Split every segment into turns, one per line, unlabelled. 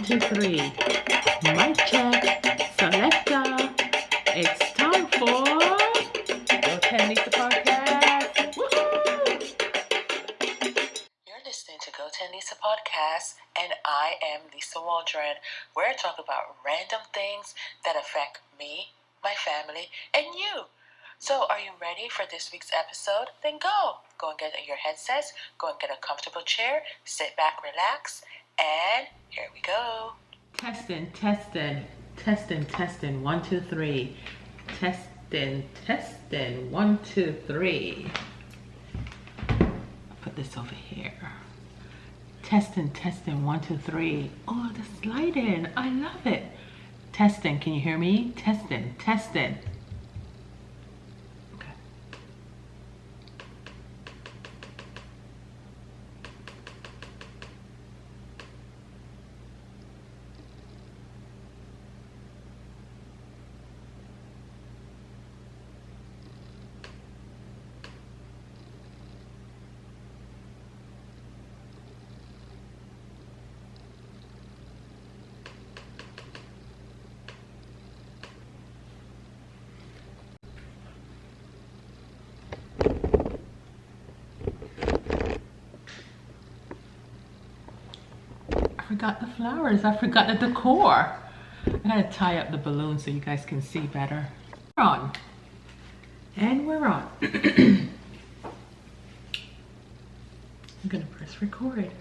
2, 3. Mic check. Selecta. It's time for GO10LISA Podcast. Woohoo!
You're listening to GO10LISA Podcast, and I am Lisa Waldron, where I talk about random things that affect me, my family, and you. So, are you ready for this week's episode? Then go. Go and get your headsets, go and get a comfortable chair, sit back, relax, and here we go.
Testing. 1, 2, 3. Testing. 1, 2, 3. Put this over here. Testing. 1, 2, 3. Oh, the lighting. I love it. Testing. Can you hear me? Testing. Okay. I forgot the flowers. I forgot the decor. I gotta tie up the balloon so you guys can see better. We're on. And we're on. I'm gonna press record.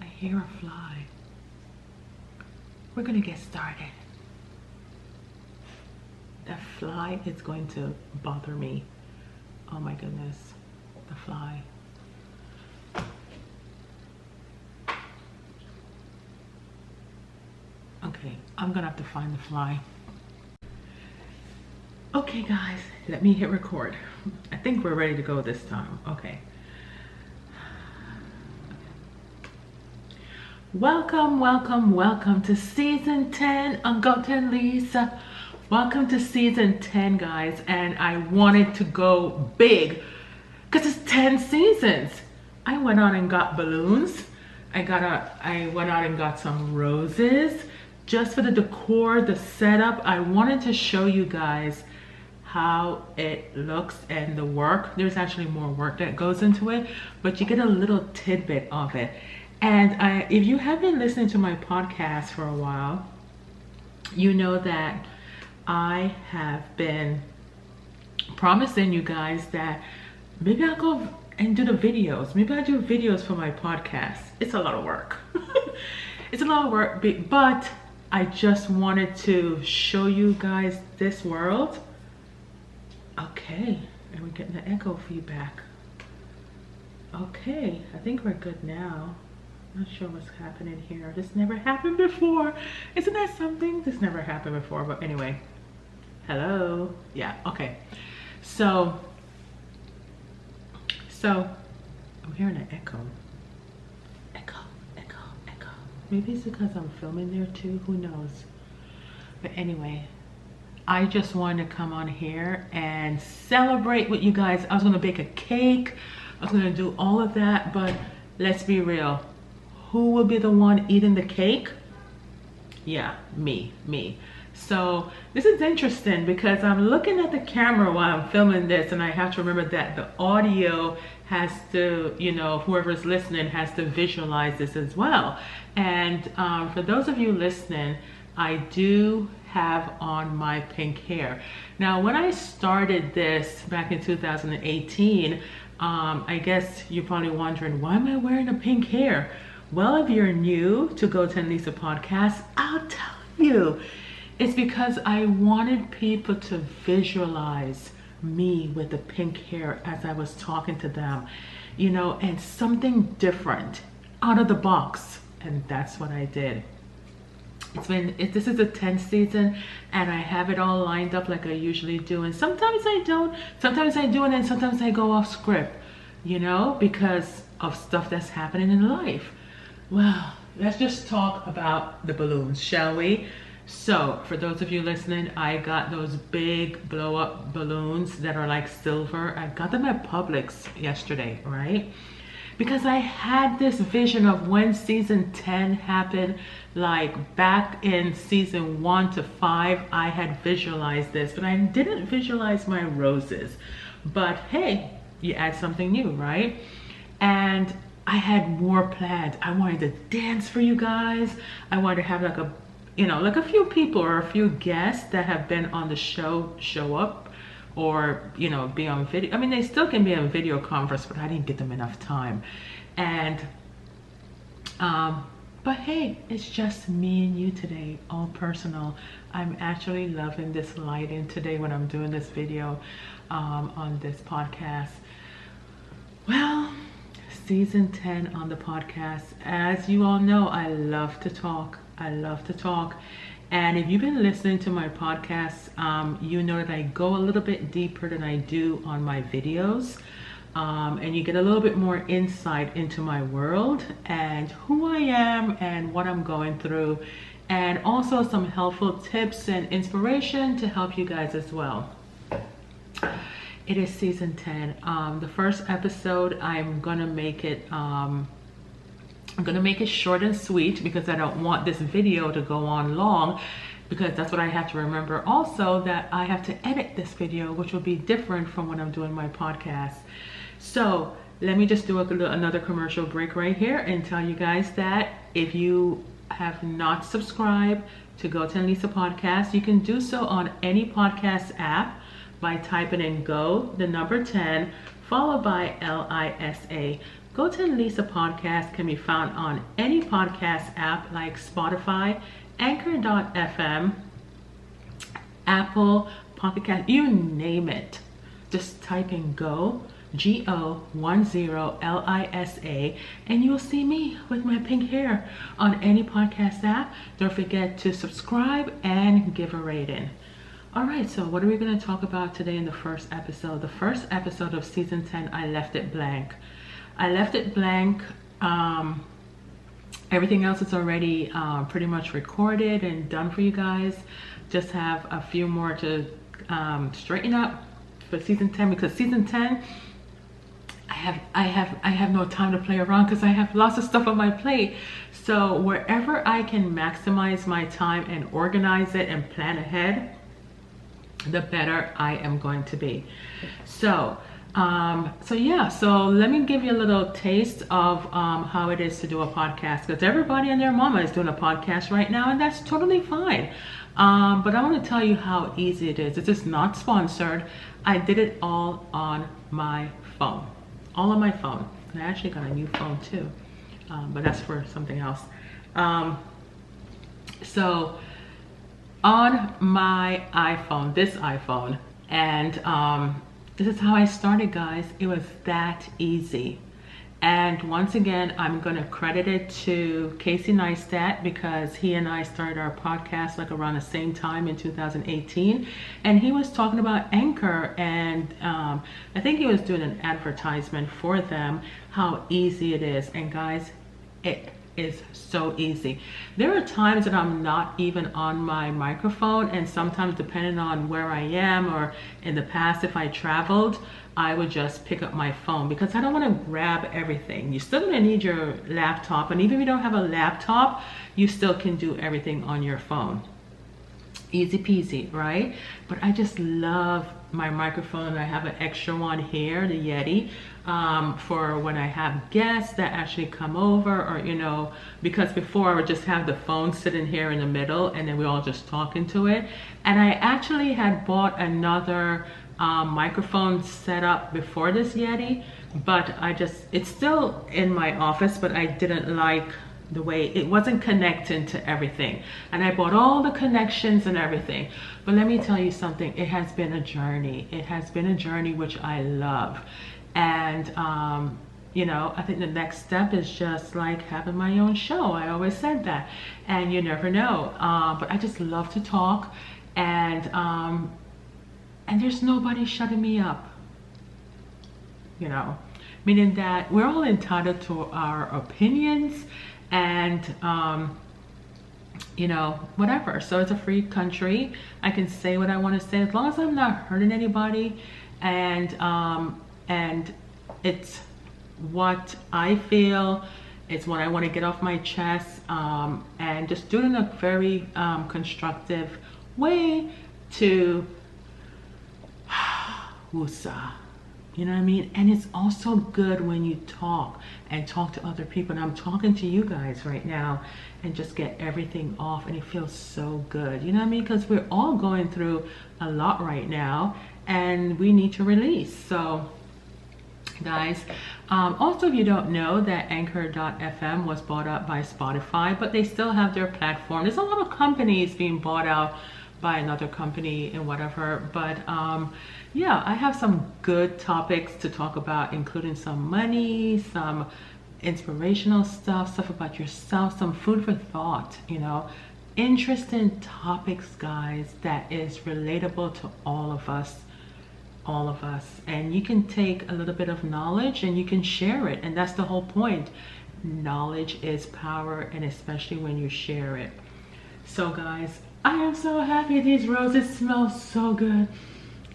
I hear a fly. We're gonna get started. That fly is going to bother me. Oh my goodness, the fly. Okay, I'm gonna have to find the fly. Okay guys, let me hit record. I think we're ready to go this time. Okay. Welcome to season 10 on GO10LISA. Welcome to season 10, guys, and I wanted to go big because it's 10 seasons. I went out and got balloons. I went out and got some roses just for the decor, the setup. I wanted to show you guys how it looks and the work. There's actually more work that goes into it, but you get a little tidbit of it. And if you have been listening to my podcast for a while, you know that I have been promising you guys that maybe I'll go and do the videos. Maybe I'll do videos for my podcast. It's a lot of work. It's a lot of work, but I just wanted to show you guys this world. Okay, and we're getting the echo feedback. Okay, I think we're good now. Not sure what's happening here. This never happened before. Isn't that something? This never happened before, but anyway. Hello. Yeah, okay. So I'm hearing an echo. Echo. Maybe it's because I'm filming there too, who knows? But anyway, I just wanted to come on here and celebrate with you guys. I was gonna bake a cake. I was gonna do all of that, but let's be real. Who will be the one eating the cake? Yeah, me. So this is interesting because I'm looking at the camera while I'm filming this, and I have to remember that the audio has to, whoever's listening has to visualize this as well. And for those of you listening, I do have on my pink hair. Now, when I started this back in 2018, I guess you're probably wondering, why am I wearing a pink hair? Well, if you're new to GO10LISA Podcast, I'll tell you. It's because I wanted people to visualize me with the pink hair as I was talking to them, and something different, out of the box. And that's what I did. This is the 10th season, and I have it all lined up like I usually do. And sometimes I don't, sometimes I do, and then sometimes I go off script, because of stuff that's happening in life. Well, let's just talk about the balloons, shall we? So for those of you listening, I got those big blow up balloons that are like silver. I got them at Publix yesterday, right? Because I had this vision of when season 10 happened, like back in season 1 to 5, I had visualized this, but I didn't visualize my roses. But hey, you add something new, right? And I had more planned. I wanted to dance for you guys. I wanted to have like a, like a few people or a few guests that have been on the show show up, or be on video. I mean, they still can be on video conference, but I didn't get them enough time. And but hey, it's just me and you today, all personal. I'm actually loving this lighting today when I'm doing this video on this podcast. Well, season 10 on the podcast. As you all know, I love to talk. And if you've been listening to my podcasts, you know that I go a little bit deeper than I do on my videos. And you get a little bit more insight into my world and who I am and what I'm going through. And also some helpful tips and inspiration to help you guys as well. It is season 10. The first episode, I'm gonna make it short and sweet because I don't want this video to go on long, because that's what I have to remember also, that I have to edit this video, which will be different from when I'm doing my podcast. So let me just do another commercial break right here and tell you guys that if you have not subscribed to GO10LISA Podcast, you can do so on any podcast app by typing in GO, the number 10, followed by LISA. GO10LISA Podcast can be found on any podcast app like Spotify, Anchor.fm, Apple, Pocket Cast, you name it. Just type in GO, GO10LISA, and you'll see me with my pink hair on any podcast app. Don't forget to subscribe and give a rating. All right, so what are we going to talk about today in the first episode? The first episode of season 10, I left it blank. Everything else is already pretty much recorded and done for you guys. Just have a few more to straighten up for season 10, because season 10, I have no time to play around because I have lots of stuff on my plate. So wherever I can maximize my time and organize it and plan ahead, the better I am going to be. So let me give you a little taste of how it is to do a podcast, because everybody and their mama is doing a podcast right now, and that's totally fine. But I want to tell you how easy it is. It is not sponsored. I did it all on my phone. All on my phone. I actually got a new phone too, but that's for something else. So on my iPhone, this iPhone, and this is how I started, guys. It was that easy. And once again, I'm going to credit it to Casey Neistat, because he and I started our podcast like around the same time in 2018. And he was talking about Anchor, and I think he was doing an advertisement for them, how easy it is. And guys, it is so easy. There are times that I'm not even on my microphone, and sometimes depending on where I am, or in the past if I traveled, I would just pick up my phone because I don't want to grab everything. You're still going to need your laptop, and even if you don't have a laptop, you still can do everything on your phone. Easy peasy, right? But I just love my microphone. I have an extra one here, the Yeti, for when I have guests that actually come over, or because before I would just have the phone sitting here in the middle and then we all just talking to it. And I actually had bought another microphone set up before this Yeti, but it's still in my office, but I didn't like the way it wasn't connecting to everything, and I bought all the connections and everything. But let me tell you something, it has been a journey. It has been a journey which I love. And I think the next step is just like having my own show. I always said that, and you never know. But I just love to talk, and there's nobody shutting me up, meaning that we're all entitled to our opinions. And whatever. So it's a free country. I can say what I want to say as long as I'm not hurting anybody, and it's what I feel. It's what I want to get off my chest, and just do it in a very constructive way to woosah. You know what I mean? And it's also good when you talk to other people. And I'm talking to you guys right now and just get everything off, and it feels so good. You know what I mean? Because we're all going through a lot right now and we need to release. So guys, also, if you don't know, that Anchor.fm was bought out by Spotify, but they still have their platform. There's a lot of companies being bought out by another company and whatever, but yeah, I have some good topics to talk about, including some money, some inspirational stuff about yourself, some food for thought, interesting topics, guys, that is relatable to all of us, and you can take a little bit of knowledge and you can share it, and that's the whole point. Knowledge is power, and especially when you share it. So guys, I am so happy. These roses smell so good.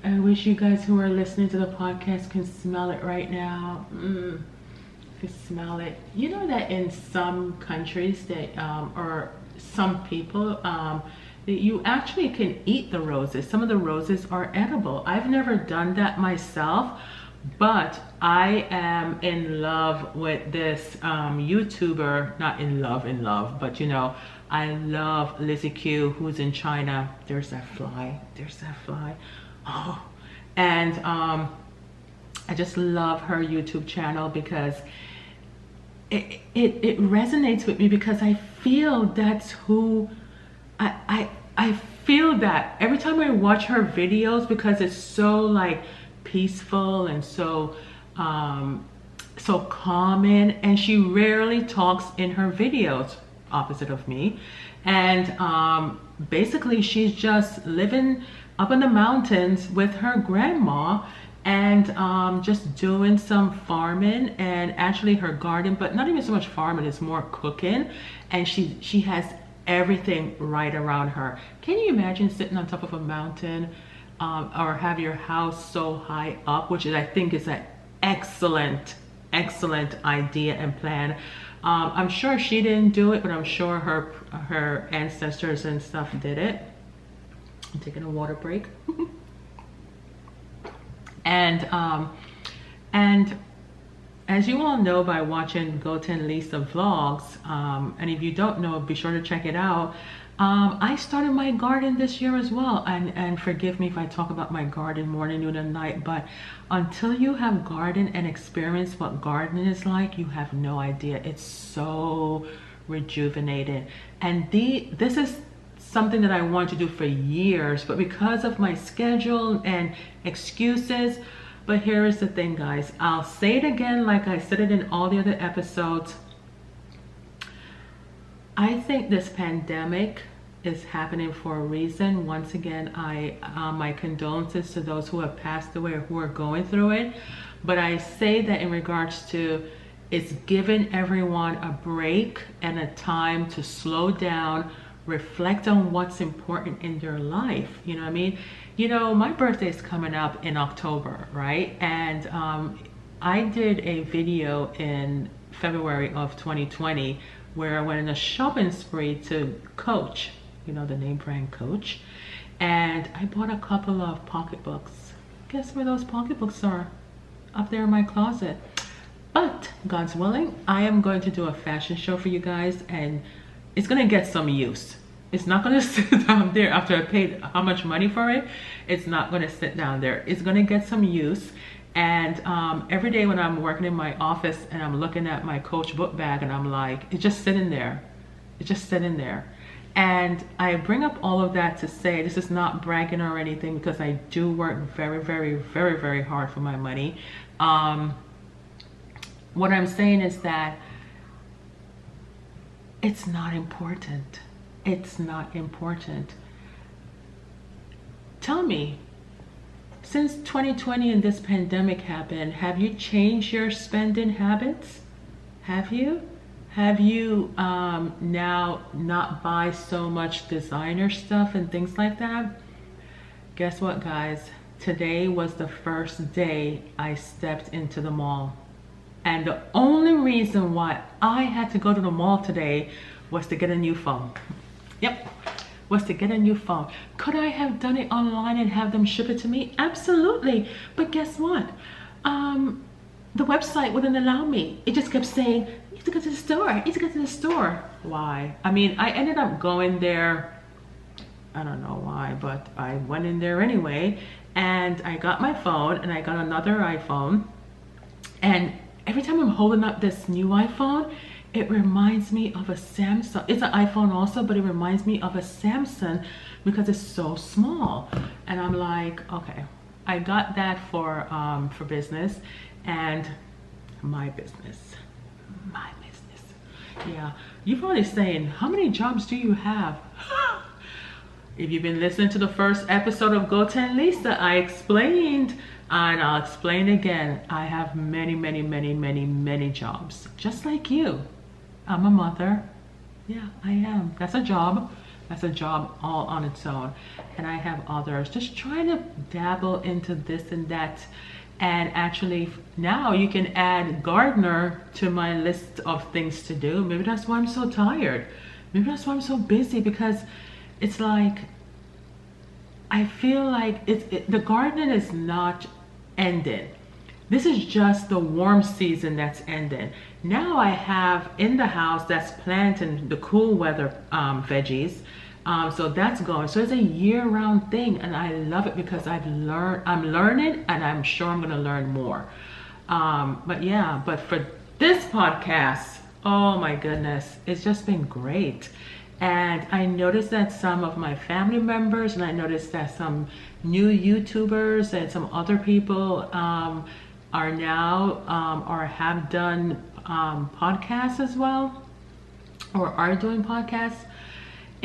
I wish you guys who are listening to the podcast can smell it right now. You can smell it. You know that in some countries that or some people that you actually can eat the roses. Some of the roses are edible. I've never done that myself, but I am in love with this YouTuber. Not in love, but I love Lizzie Q, who's in China. There's that fly. Oh, and I just love her YouTube channel because it resonates with me, because I feel that's who I feel that every time I watch her videos, because it's so like peaceful and so calming, and she rarely talks in her videos, opposite of me. And basically she's just living up in the mountains with her grandma, and just doing some farming, and actually her garden, but not even so much farming, it's more cooking, and she has everything right around her. Can you imagine sitting on top of a mountain, or have your house so high up, which I think is an excellent idea and plan. I'm sure she didn't do it, but I'm sure her ancestors and stuff did it. I'm taking a water break. And as you all know by watching GO10LISA vlogs, and if you don't know, be sure to check it out. I started my garden this year as well, and forgive me if I talk about my garden morning, noon, and night, but until you have garden and experience what gardening is like, you have no idea. It's so rejuvenating. And this is something that I wanted to do for years, but because of my schedule and excuses. But here is the thing, guys, I'll say it again like I said it in all the other episodes. I think this pandemic is happening for a reason. Once again, my condolences to those who have passed away or who are going through it. But I say that in regards to, it's giving everyone a break and a time to slow down, reflect on what's important in their life. You know what I mean? My birthday is coming up in October, right? And I did a video in February of 2020 where I went on a shopping spree to Coach, the name brand Coach, and I bought a couple of pocketbooks. Guess where those pocketbooks are? Up there in my closet. But God's willing, I am going to do a fashion show for you guys, and it's gonna get some use. It's not gonna sit down there after I paid how much money for it. It's not gonna sit down there. It's gonna get some use. And every day when I'm working in my office and I'm looking at my Coach book bag, and I'm like, it's just sitting there. It's just sitting there. And I bring up all of that to say, this is not bragging or anything, because I do work very, very, very, very hard for my money. What I'm saying is that it's not important. It's not important. Tell me, since 2020 and this pandemic happened, have you changed your spending habits? Have you? Have you now not buy so much designer stuff and things like that? Guess what, guys? Today was the first day I stepped into the mall. And the only reason why I had to go to the mall today was to get a new phone. Yep, was to get a new phone. Could I have done it online and have them ship it to me? Absolutely. But guess what? The website wouldn't allow me. It just kept saying, you have to go to the store, you have to go to the store. Why? I mean, I ended up going there, I don't know why, but I went in there anyway, and I got my phone, and I got another iPhone, and every time I'm holding up this new iPhone, it reminds me of a Samsung. It's an iPhone also, but it reminds me of a Samsung because it's so small. And I'm like, okay, I got that for business and my business. Yeah, you're probably saying, how many jobs do you have? If you've been listening to the first episode of GO10LISA, I explained, and I'll explain again. I have many jobs, just like you. I'm a mother. Yeah, I am. That's a job. That's a job all on its own. And I have others. Just trying to dabble into this and that. And actually now you can add gardener to my list of things to do. Maybe that's why I'm so tired. Maybe that's why I'm so busy, because it's like, I feel like the gardening is not ended. This is just the warm season that's ended. Now I have in the house that's planting the cool weather veggies. So that's going. So it's a year-round thing, and I love it because I'm learning, and I'm sure I'm gonna learn more. But yeah, but for this podcast, oh my goodness, it's just been great. And I noticed that some of my family members, and I noticed that some new YouTubers and some other people are now or have done podcasts as well, or are doing podcasts.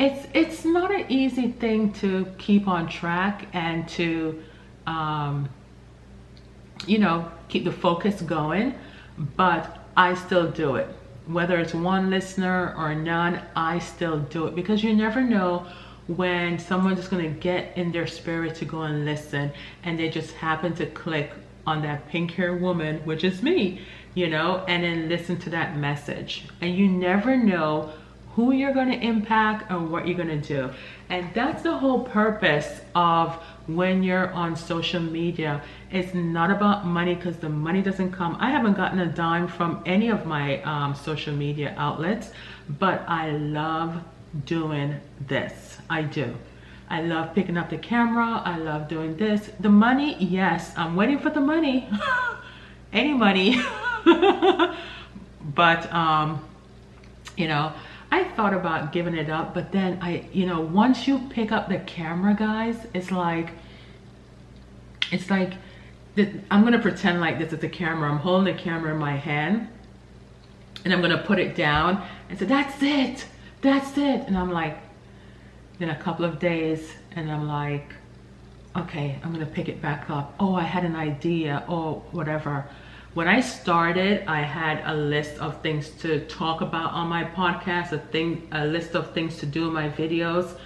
It's not an easy thing to keep on track and to you know, keep the focus going, but I still do it. Whether it's one listener or none, I still do it, because you never know when someone's just going to get in their spirit to go and listen, and they just happen to click on that pink hair woman, which is me, you know, and then listen to that message. And you never know who you're going to impact or what you're going to do. And that's the whole purpose of when you're on social media. It's not about money, because the money doesn't come. I haven't gotten a dime from any of my social media outlets, but I love doing this. I do. I love picking up the camera. I love doing this. The money, yes, I'm waiting for the money. Any money. But you know, I thought about giving it up, but then you know, once you pick up the camera, guys, it's like I'm gonna pretend like this is the camera. I'm holding the camera in my hand, and I'm gonna put it down and say, that's it, and I'm like, then a couple of days, and I'm like, okay, I'm gonna pick it back up. Oh, I had an idea, or whatever. When I started, I had a list of things to talk about on my podcast, a list of things to do in my videos,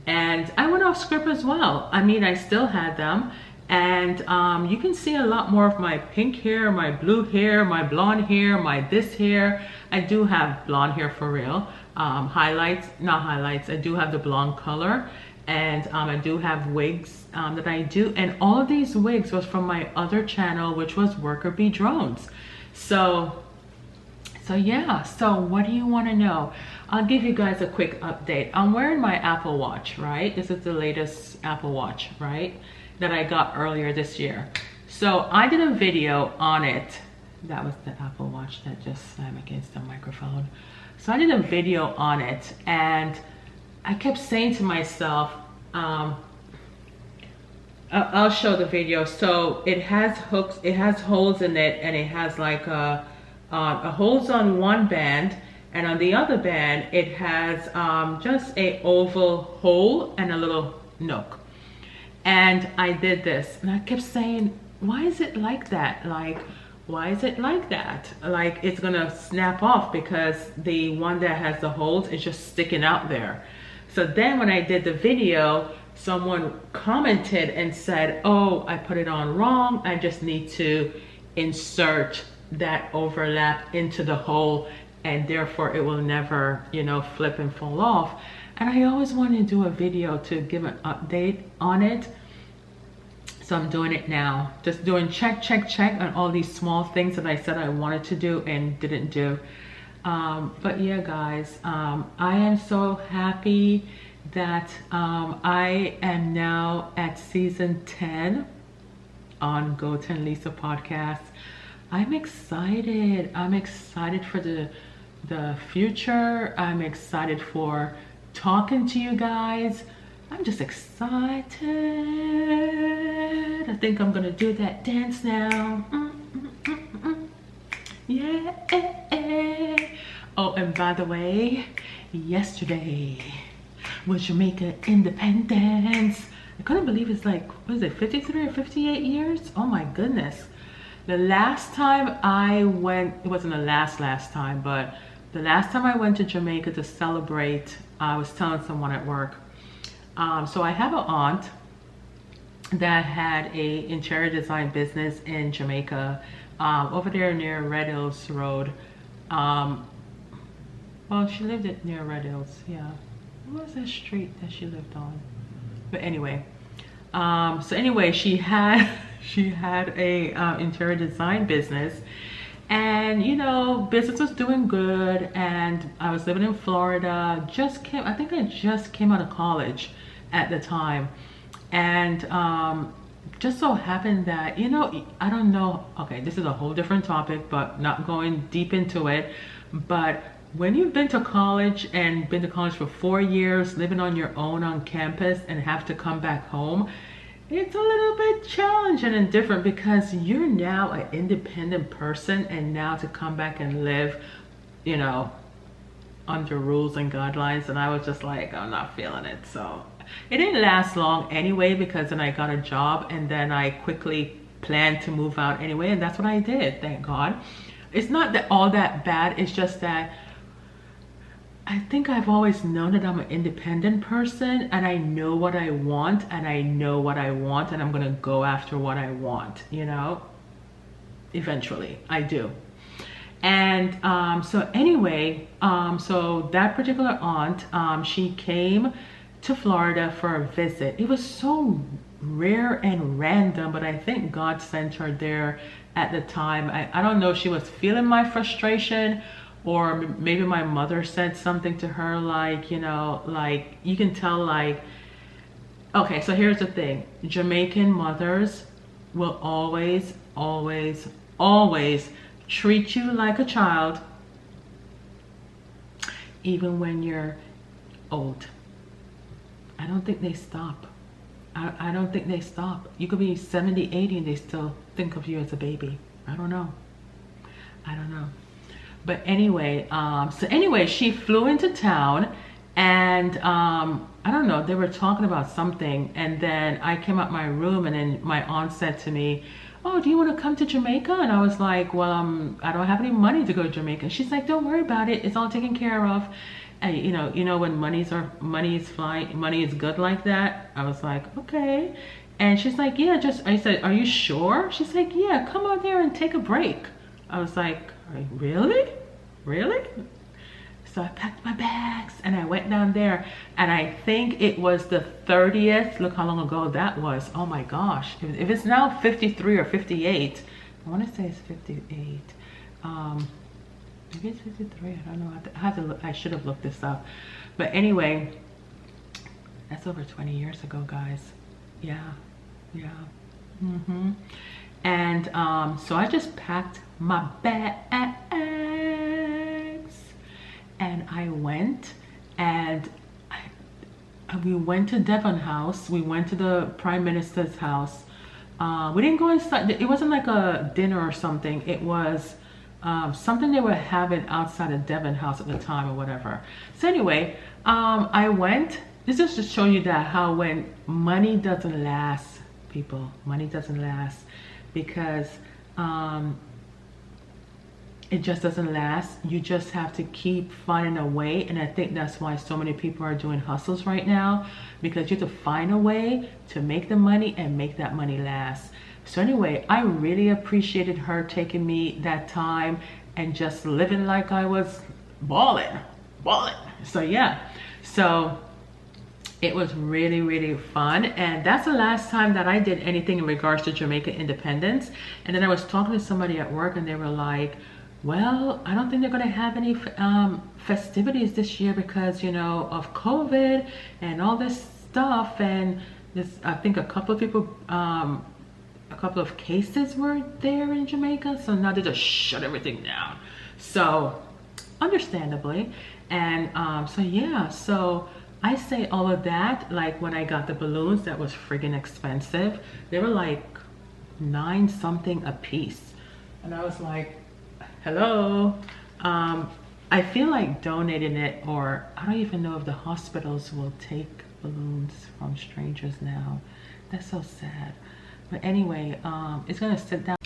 and I went off script as well. I mean, I still had them, and you can see a lot more of my pink hair, my blue hair, my blonde hair, my this hair. I do have blonde hair for real. Highlights, not highlights, I do have the blonde color, and I do have wigs that I do, and all of these wigs was from my other channel, which was Worker Bee Drones. So yeah, so what do you want to know? I'll give you guys a quick update. I'm wearing my Apple Watch, right? This is the latest Apple Watch, right, that I got earlier this year. So I did a video on it. That was the Apple Watch that just slammed against the microphone. So I did a video on it, and I kept saying to myself, I'll show the video. So it has hooks, it has holes in it, and it has like a holes on one band, and on the other band it has just a oval hole and a little nook. And I did this, and I kept saying, why is it like that? Like, why is it like that? Like it's gonna snap off because the one that has the holes is just sticking out there. So then when I did the video, someone commented and said, oh, I put it on wrong. I just need to insert that overlap into the hole, and therefore it will never, you know, flip and fall off. And I always wanted to do a video to give an update on it. So I'm doing it now. Just doing check on all these small things that I said I wanted to do and didn't do. But yeah, guys, I am so happy that I am now at season 10 on GO10LISA Podcast. I'm excited. I'm excited for the future. I'm excited for talking to you guys. I'm just excited. I think I'm gonna do that dance now. Yeah. Oh, and by the way, yesterday was Jamaica Independence. I couldn't believe it's like, what is it, 53 or 58 years? Oh my goodness. The last time I went, it wasn't the last time, but the last time I went to Jamaica to celebrate, I was telling someone at work. So I have an aunt that had a interior design business in Jamaica, over there near Red Hills Road. Well, she lived near Red Hills, yeah. What was that street that she lived on? But anyway, so anyway, she had a interior design business, and you know, business was doing good, and I was living in Florida. I think I just came out of college at the time, and just so happened that, you know, I don't know, okay, this is a whole different topic, but not going deep into it, but when you've been to college and been to college for 4 years, living on your own on campus, and have to come back home, it's a little bit challenging and different because you're now an independent person, and now to come back and live, you know, under rules and guidelines. And I was just like, I'm not feeling it. So it didn't last long anyway, because then I got a job, and then I quickly planned to move out anyway, and that's what I did, thank God. It's not that all that bad, it's just that I think I've always known that I'm an independent person, and I know what I want, and I know what I want, and I'm gonna go after what I want, you know, eventually I do. And so anyway, so that particular aunt, she came to Florida for a visit. It was so rare and random, but I think God sent her there at the time. I don't know if she was feeling my frustration, or maybe my mother said something to her, like, you know, like, you can tell, like, okay, so here's the thing. Jamaican mothers will always treat you like a child, even when you're old. I don't think they stop. I don't think they stop. You could be 70, 80, and they still think of you as a baby. I don't know. But anyway, so anyway, she flew into town, and I don't know, they were talking about something, and then I came out my room, and then my aunt said to me, oh, do you want to come to Jamaica? And I was like, well, I don't have any money to go to Jamaica. She's like, don't worry about it, it's all taken care of. And you know when money is good like that. I was like, okay. And she's like, yeah, I said, are you sure? She's like, yeah, come out there and take a break. I was like, really? So I packed my bags and I went down there, and I think it was the 30th. Look how long ago that was. Oh my gosh. If it's now 53 or 58, I want to say it's 58. Maybe it's 53. I don't know. I have to look. I should have looked this up. But anyway, that's over 20 years ago, guys. Yeah. And so I just packed my bags, and I went, and we went to Devon House. We went to the Prime Minister's house. We didn't go inside. It wasn't like a dinner or something. It was something they were having outside of Devon House at the time or whatever. So anyway, I went. This is to show you that how when money doesn't last, people, money doesn't last, because it just doesn't last. You just have to keep finding a way. And I think that's why so many people are doing hustles right now, because you have to find a way to make the money and make that money last. So anyway, I really appreciated her taking me that time and just living like I was balling. So yeah, so it was really, really fun. And that's the last time that I did anything in regards to Jamaica independence. And then I was talking to somebody at work and they were like, well, I don't think they're going to have any festivities this year because, you know, of COVID and all this stuff. And this, I think a couple of people, a couple of cases were there in Jamaica. So now they just shut everything down. So understandably. And so yeah, so I say all of that, like when I got the balloons, that was friggin' expensive. They were like $9 something a piece. And I was like, hello. I feel like donating it, or I don't even know if the hospitals will take balloons from strangers now. That's so sad. But anyway, it's gonna sit down.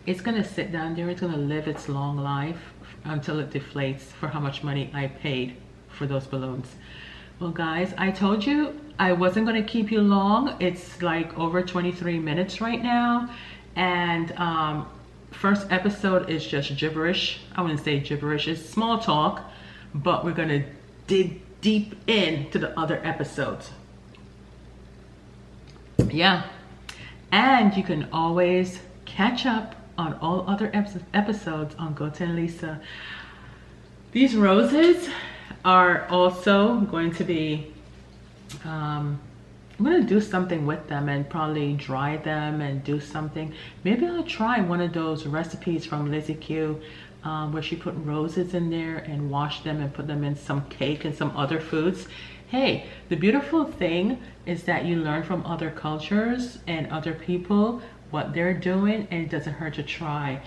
It's gonna sit down there. It's gonna live its long life until it deflates for how much money I paid for those balloons. Well guys, I told you I wasn't gonna keep you long. It's like over 23 minutes right now. And first episode is just gibberish. I wouldn't say gibberish, it's small talk, but we're gonna dig deep into the other episodes. Yeah, and you can always catch up on all other episodes on GO10LISA. These roses are also going to be, I'm going to do something with them and probably dry them and do something. Maybe I'll try one of those recipes from Lizzie Q where she put roses in there and wash them and put them in some cake and some other foods. Hey, the beautiful thing is that you learn from other cultures and other people what they're doing, and it doesn't hurt to try.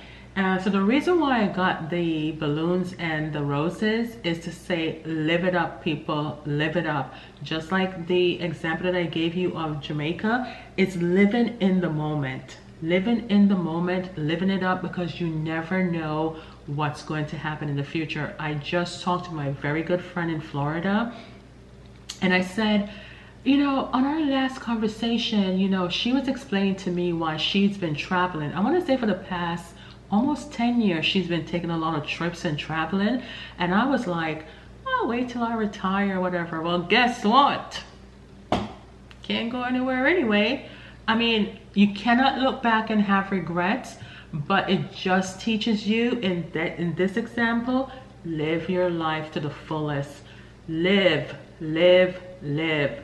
So the reason why I got the balloons and the roses is to say, live it up, people, live it up. Just like the example that I gave you of Jamaica, it's living in the moment. Living in the moment, living it up, because you never know what's going to happen in the future. I just talked to my very good friend in Florida, and I said, you know, on our last conversation, you know, she was explaining to me why she's been traveling. I want to say for the past almost 10 years, she's been taking a lot of trips and traveling. And I was like, oh, wait till I retire or whatever. Well, guess what? Can't go anywhere anyway. I mean, you cannot look back and have regrets, but it just teaches you in this example, live your life to the fullest. Live, live, live.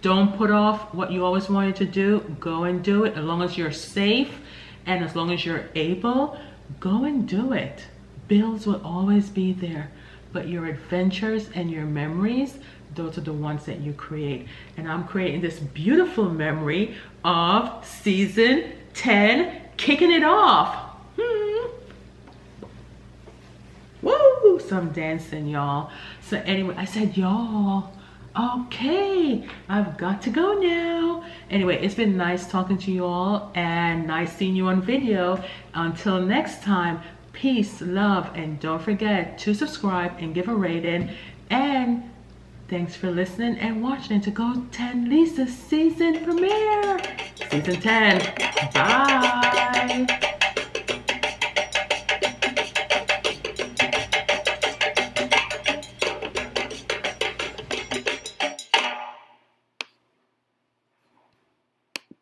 Don't put off what you always wanted to do. Go and do it. As long as you're safe and as long as you're able, go and do it. Bills will always be there, but your adventures and your memories, those are the ones that you create. And I'm creating this beautiful memory of season 10, kicking it off. Woo! Some dancing, y'all. So anyway, I said, y'all, okay, I've got to go now. Anyway, it's been nice talking to you all and nice seeing you on video. Until next time, peace, love, and don't forget to subscribe and give a rating. And thanks for listening and watching to GO10LISA season premiere. Season 10. Bye.